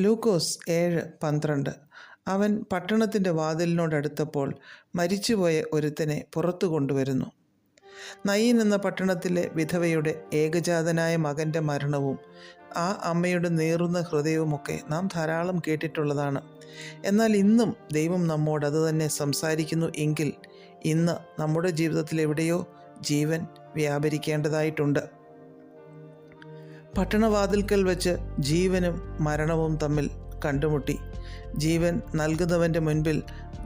ലൂക്കോസ് 7:12. അവൻ പട്ടണത്തിൻ്റെ വാതിലിനോടടുത്തപ്പോൾ മരിച്ചുപോയ ഒരുത്തനെ പുറത്തു കൊണ്ടുവരുന്നു. നയീൻ എന്ന പട്ടണത്തിലെ വിധവയുടെ ഏകജാതനായ മകൻ്റെ മരണവും ആ അമ്മയുടെ നീറുന്ന ഹൃദയവുമൊക്കെ നാം ധാരാളം കേട്ടിട്ടുള്ളതാണ്. എന്നാൽ ഇന്നും ദൈവം നമ്മോട് അതുതന്നെ സംസാരിക്കുന്നു എങ്കിൽ ഇന്ന് നമ്മുടെ ജീവിതത്തിൽ എവിടെയോ ജീവൻ വ്യാപരിക്കേണ്ടതായിട്ടുണ്ട്. പട്ടണവാതിൽക്കൽ വെച്ച് ജീവനും മരണവും തമ്മിൽ കണ്ടുമുട്ടി. ജീവൻ നൽകുന്നവൻ്റെ മുൻപിൽ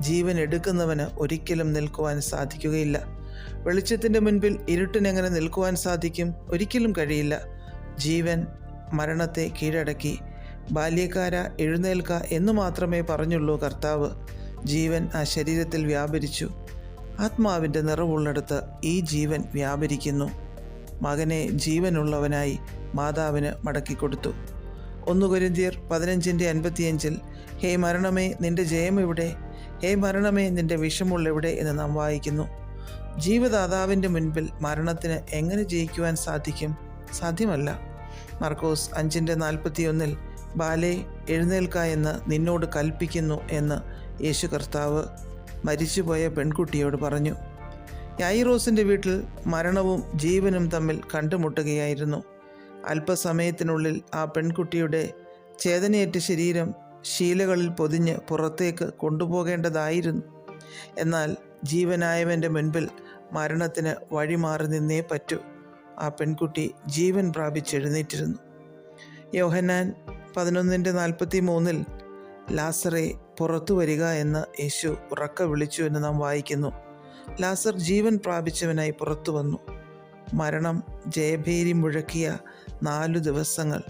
ജീവൻ എടുക്കുന്നവന് ഒരിക്കലും നിൽക്കുവാൻ സാധിക്കുകയില്ല. വെളിച്ചത്തിൻ്റെ മുൻപിൽ ഇരുട്ടിനെങ്ങനെ നിൽക്കുവാൻ സാധിക്കും? ഒരിക്കലും കഴിയില്ല. ജീവൻ മരണത്തെ കീഴടക്കി. ബാല്യക്കാര എഴുന്നേൽക്ക എന്ന് മാത്രമേ പറഞ്ഞുള്ളൂ കർത്താവ്. ജീവൻ ആ ശരീരത്തിൽ വ്യാപരിച്ചു. ആത്മാവിൻ്റെ നിറവുള്ളിടത്ത് ഈ ജീവൻ വ്യാപരിക്കുന്നു. മകനെ ജീവനുള്ളവനായി മാതാവിന് മടക്കിക്കൊടുത്തു. 1 കൊരിന്ത്യർ 15:55 ഹേ മരണമേ നിന്റെ ജയം എവിടെ? ഹേ മരണമേ നിന്റെ വിഷമുള്ളെവിടെ എന്ന് നാം വായിക്കുന്നു. ജീവദാതാവിൻ്റെ മുൻപിൽ മരണത്തിന് എങ്ങനെ ജയിക്കുവാൻ സാധിക്കും? സാധ്യമല്ല. മർക്കോസ് 5:41 ബാലേ എഴുന്നേൽക്ക എന്ന് നിന്നോട് കൽപ്പിക്കുന്നു എന്ന് യേശു കർത്താവ് മരിച്ചുപോയ പെൺകുട്ടിയോട് പറഞ്ഞു. യായിറോസിൻ്റെ വീട്ടിൽ മരണവും ജീവനും തമ്മിൽ കണ്ടുമുട്ടുകയായിരുന്നു. അല്പസമയത്തിനുള്ളിൽ ആ പെൺകുട്ടിയുടെ ചേതനയേറ്റ ശരീരം ശീലകളിൽ പൊതിഞ്ഞ് പുറത്തേക്ക് കൊണ്ടുപോകേണ്ടതായിരുന്നു. എന്നാൽ ജീവനായവൻ്റെ മുൻപിൽ മരണത്തിന് വഴിമാറി നിന്നേ പറ്റൂ. ആ പെൺകുട്ടി ജീവൻ പ്രാപിച്ചെഴുന്നേറ്റിരുന്നു. യോഹന്നാൻ 11:43 ലാസറെ പുറത്തു വരിക എന്ന് യേശു ഉറക്കെ വിളിച്ചു എന്ന് നാം വായിക്കുന്നു. ലാസർ ജീവൻ പ്രാപിച്ചവനായി പുറത്തു വന്നു. മരണം ജയഭേരി മുഴക്കിയ 4 ദിവസങ്ങൾ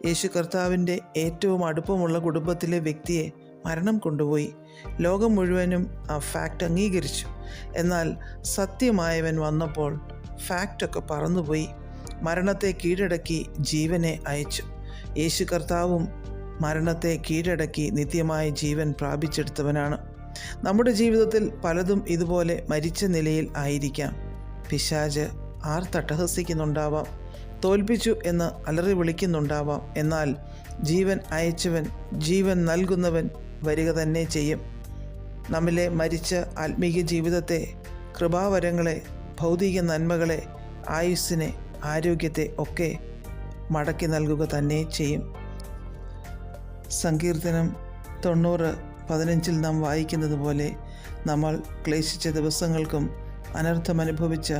യേശു കർത്താവിൻ്റെ ഏറ്റവും അടുപ്പമുള്ള കുടുംബത്തിലെ വ്യക്തിയെ മരണം കൊണ്ടുപോയി. ലോകം മുഴുവനും ആ ഫാക്റ്റ് അംഗീകരിച്ചു. എന്നാൽ സത്യമായവൻ വന്നപ്പോൾ ഫാക്റ്റൊക്കെ പറന്നുപോയി. മരണത്തെ കീഴടക്കി ജീവനെ അയച്ചു. യേശു കർത്താവും മരണത്തെ കീഴടക്കി നിത്യമായ ജീവൻ പ്രാപിച്ചെടുത്തവനാണ്. നമ്മുടെ ജീവിതത്തിൽ പലതും ഇതുപോലെ മരിച്ച നിലയിൽ ആയിരിക്കാം. പിശാച് ആർത്തട്ടഹസിക്കുന്നുണ്ടാവാം, തോൽപ്പിച്ചു എന്ന് അലറി വിളിക്കുന്നുണ്ടാവാം. എന്നാൽ ജീവൻ അയച്ചവൻ, ജീവൻ നൽകുന്നവൻ വരിക തന്നെ ചെയ്യും. നമ്മിലെ മരിച്ച ആത്മീയ ജീവിതത്തെ, കൃപാവരങ്ങളെ, ഭൗതിക നന്മകളെ, ആയുസ്സിനെ, ആരോഗ്യത്തെ ഒക്കെ മടക്കി നൽകുക തന്നെ ചെയ്യും. സങ്കീർത്തനം 90:15 നാം വായിക്കുന്നത് പോലെ നമ്മൾ ക്ലേശിച്ച ദിവസങ്ങൾക്കും അനർത്ഥമനുഭവിച്ച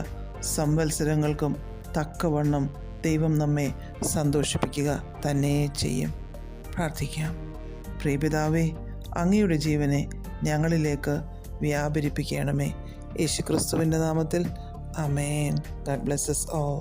സംവത്സരങ്ങൾക്കും തക്കവണ്ണം ദൈവം നമ്മെ സന്തോഷിപ്പിക്കുക തന്നെ ചെയ്യും. പ്രാർത്ഥിക്കാം. പ്രിയപിതാവേ, അങ്ങയുടെ ജീവനെ ഞങ്ങളിലേക്ക് വ്യാപരിപ്പിക്കണമേ. യേശുക്രിസ്തുവിൻ്റെ നാമത്തിൽ ആമേൻ. God bless us all.